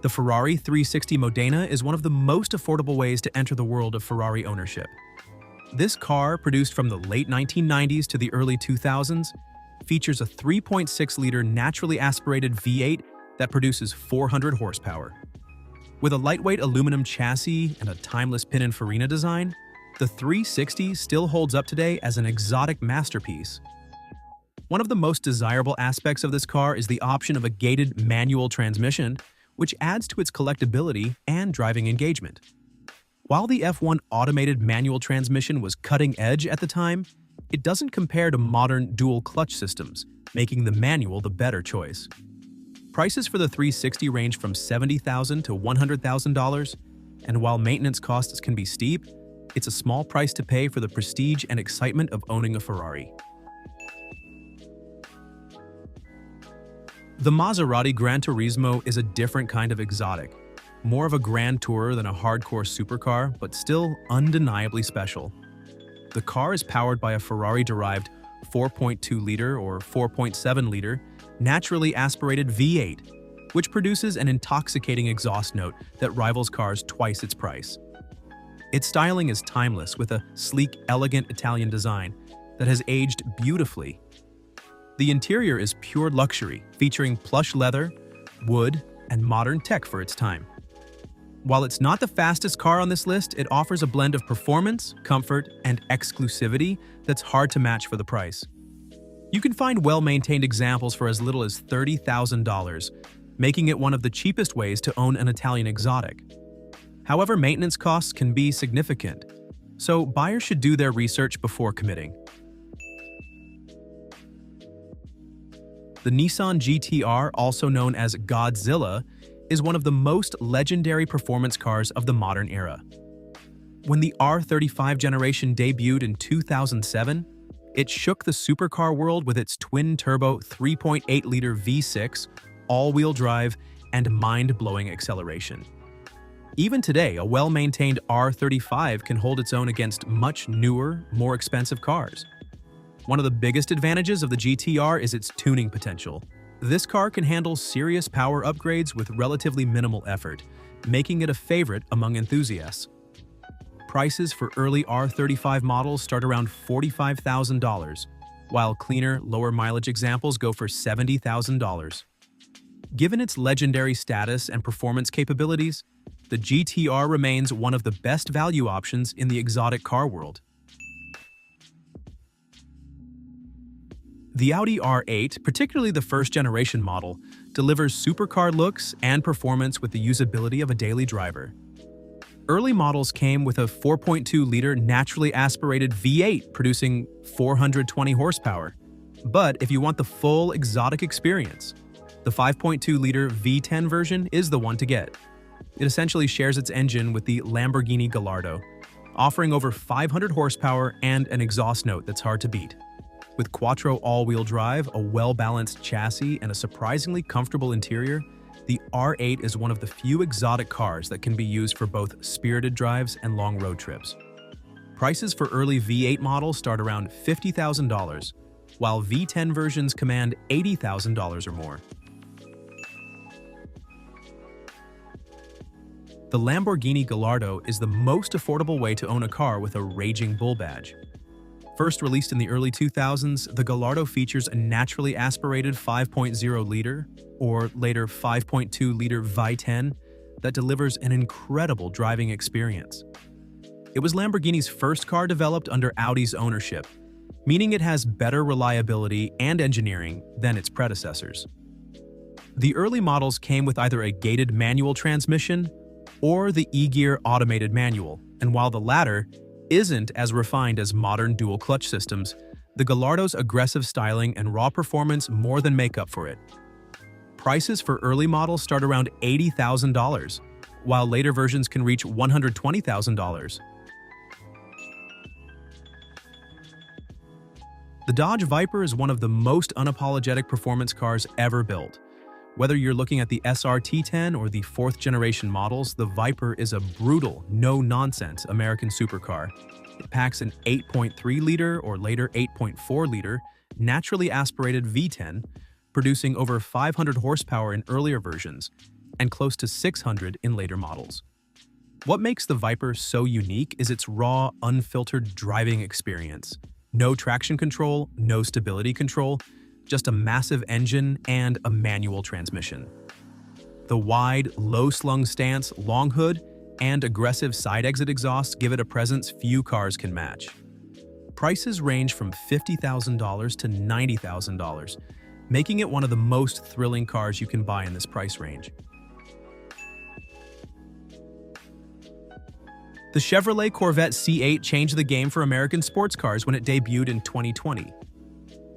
The Ferrari 360 Modena is one of the most affordable ways to enter the world of Ferrari ownership. This car, produced from the late 1990s to the early 2000s, features a 3.6-liter naturally aspirated V8 that produces 400 horsepower. With a lightweight aluminum chassis and a timeless Pininfarina design, the 360 still holds up today as an exotic masterpiece. One of the most desirable aspects of this car is the option of a gated manual transmission, which adds to its collectability and driving engagement. While the F1 automated manual transmission was cutting edge at the time, it doesn't compare to modern dual-clutch systems, making the manual the better choice. Prices for the 360 range from $70,000 to $100,000, and while maintenance costs can be steep, it's a small price to pay for the prestige and excitement of owning a Ferrari. The Maserati Gran Turismo is a different kind of exotic, more of a grand tourer than a hardcore supercar, but still undeniably special. The car is powered by a Ferrari-derived 4.2-liter or 4.7-liter naturally aspirated V8, which produces an intoxicating exhaust note that rivals cars twice its price. Its styling is timeless, with a sleek, elegant Italian design that has aged beautifully. The interior is pure luxury, featuring plush leather, wood, and modern tech for its time. While it's not the fastest car on this list, it offers a blend of performance, comfort, and exclusivity that's hard to match for the price. You can find well-maintained examples for as little as $30,000, making it one of the cheapest ways to own an Italian exotic. However, maintenance costs can be significant, so buyers should do their research before committing. The Nissan GT-R, also known as Godzilla, is one of the most legendary performance cars of the modern era. When the R35 generation debuted in 2007, it shook the supercar world with its twin-turbo 3.8-liter V6, all-wheel drive, and mind-blowing acceleration. Even today, a well-maintained R35 can hold its own against much newer, more expensive cars. One of the biggest advantages of the GT-R is its tuning potential. This car can handle serious power upgrades with relatively minimal effort, making it a favorite among enthusiasts. Prices for early R35 models start around $45,000, while cleaner, lower-mileage examples go for $70,000. Given its legendary status and performance capabilities, the GT-R remains one of the best value options in the exotic car world. The Audi R8, particularly the first-generation model, delivers supercar looks and performance with the usability of a daily driver. Early models came with a 4.2-liter naturally aspirated V8 producing 420 horsepower. But if you want the full exotic experience, the 5.2-liter V10 version is the one to get. It essentially shares its engine with the Lamborghini Gallardo, offering over 500 horsepower and an exhaust note that's hard to beat. With quattro all-wheel drive, a well-balanced chassis, and a surprisingly comfortable interior, the R8 is one of the few exotic cars that can be used for both spirited drives and long road trips. Prices for early V8 models start around $50,000, while V10 versions command $80,000 or more. The Lamborghini Gallardo is the most affordable way to own a car with a Raging Bull badge. First released in the early 2000s, the Gallardo features a naturally aspirated 5.0-liter, or later 5.2-liter V10, that delivers an incredible driving experience. It was Lamborghini's first car developed under Audi's ownership, meaning it has better reliability and engineering than its predecessors. The early models came with either a gated manual transmission or the E-Gear automated manual, and while the latter isn't as refined as modern dual-clutch systems, the Gallardo's aggressive styling and raw performance more than make up for it. Prices for early models start around $80,000, while later versions can reach $120,000. The Dodge Viper is one of the most unapologetic performance cars ever built. Whether you're looking at the SRT10 or the fourth-generation models, the Viper is a brutal, no-nonsense American supercar. It packs an 8.3-liter or later 8.4-liter naturally aspirated V10, producing over 500 horsepower in earlier versions, and close to 600 in later models. What makes the Viper so unique is its raw, unfiltered driving experience. No traction control, no stability control, just a massive engine and a manual transmission. The wide, low-slung stance, long hood, and aggressive side exit exhaust give it a presence few cars can match. Prices range from $50,000 to $90,000, making it one of the most thrilling cars you can buy in this price range. The Chevrolet Corvette C8 changed the game for American sports cars when it debuted in 2020.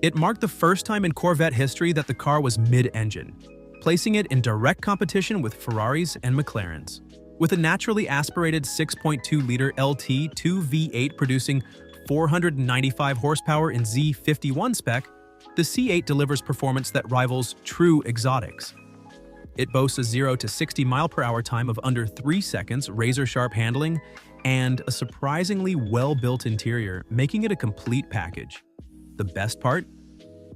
It marked the first time in Corvette history that the car was mid-engine, placing it in direct competition with Ferraris and McLarens. With a naturally aspirated 6.2-liter LT2 V8 producing 495 horsepower in Z51 spec, the C8 delivers performance that rivals true exotics. It boasts a 0 to 60 mph time of under 3 seconds, razor-sharp handling, and a surprisingly well-built interior, making it a complete package. The best part?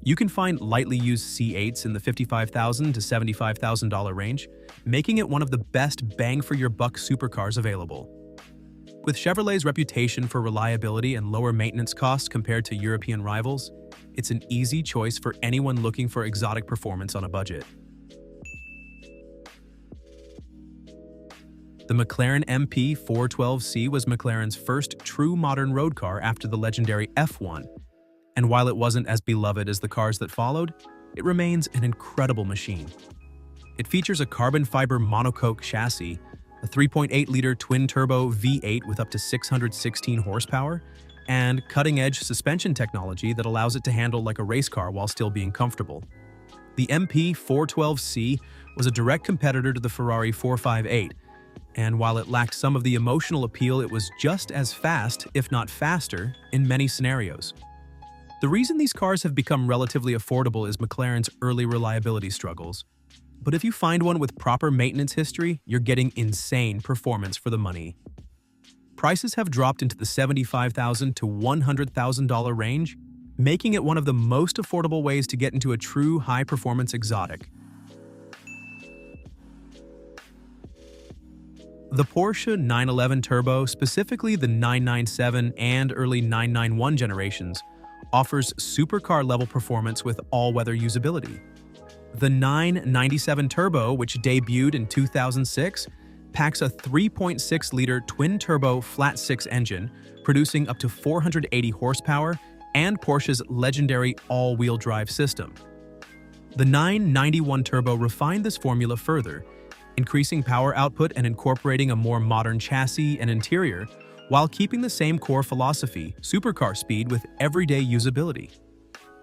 You can find lightly used C8s in the $55,000 to $75,000 range, making it one of the best bang-for-your-buck supercars available. With Chevrolet's reputation for reliability and lower maintenance costs compared to European rivals, it's an easy choice for anyone looking for exotic performance on a budget. The McLaren MP4-12C was McLaren's first true modern road car after the legendary F1, and while it wasn't as beloved as the cars that followed, it remains an incredible machine. It features a carbon fiber monocoque chassis, a 3.8-liter twin-turbo V8 with up to 616 horsepower, and cutting-edge suspension technology that allows it to handle like a race car while still being comfortable. The MP4-12C was a direct competitor to the Ferrari 458, and while it lacked some of the emotional appeal, it was just as fast, if not faster, in many scenarios. The reason these cars have become relatively affordable is McLaren's early reliability struggles. But if you find one with proper maintenance history, you're getting insane performance for the money. Prices have dropped into the $75,000 to $100,000 range, making it one of the most affordable ways to get into a true high-performance exotic. The Porsche 911 Turbo, specifically the 997 and early 991 generations, offers supercar-level performance with all-weather usability. The 997 Turbo, which debuted in 2006, packs a 3.6-liter twin-turbo flat-six engine, producing up to 480 horsepower, and Porsche's legendary all-wheel drive system. The 991 Turbo refined this formula further, increasing power output and incorporating a more modern chassis and interior, while keeping the same core philosophy, supercar speed with everyday usability.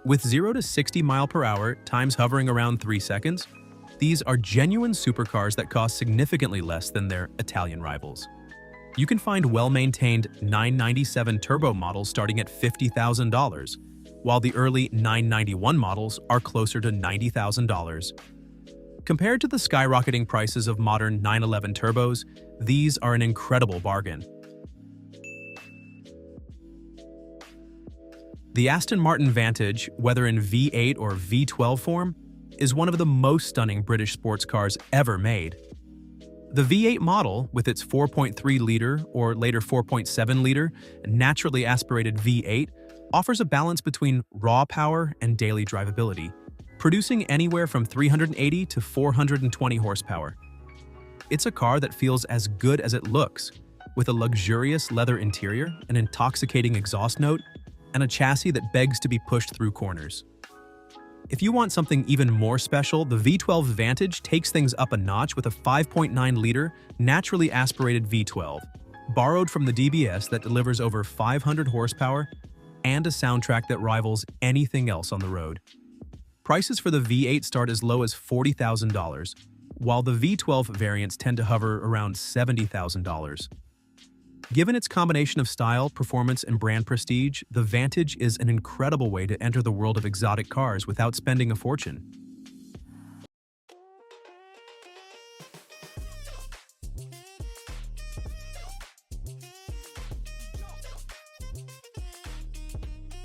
With 0 to 60 mph, times hovering around 3 seconds, these are genuine supercars that cost significantly less than their Italian rivals. You can find well-maintained 997 Turbo models starting at $50,000, while the early 991 models are closer to $90,000. Compared to the skyrocketing prices of modern 911 Turbos, these are an incredible bargain. The Aston Martin Vantage, whether in V8 or V12 form, is one of the most stunning British sports cars ever made. The V8 model, with its 4.3-liter or later 4.7-liter naturally aspirated V8, offers a balance between raw power and daily drivability, producing anywhere from 380 to 420 horsepower. It's a car that feels as good as it looks, with a luxurious leather interior, an intoxicating exhaust note, and a chassis that begs to be pushed through corners. If you want something even more special, the V12 Vantage takes things up a notch with a 5.9-liter naturally aspirated V12, borrowed from the DBS that delivers over 500 horsepower and a soundtrack that rivals anything else on the road. Prices for the V8 start as low as $40,000, while the V12 variants tend to hover around $70,000. Given its combination of style, performance, and brand prestige, the Vantage is an incredible way to enter the world of exotic cars without spending a fortune.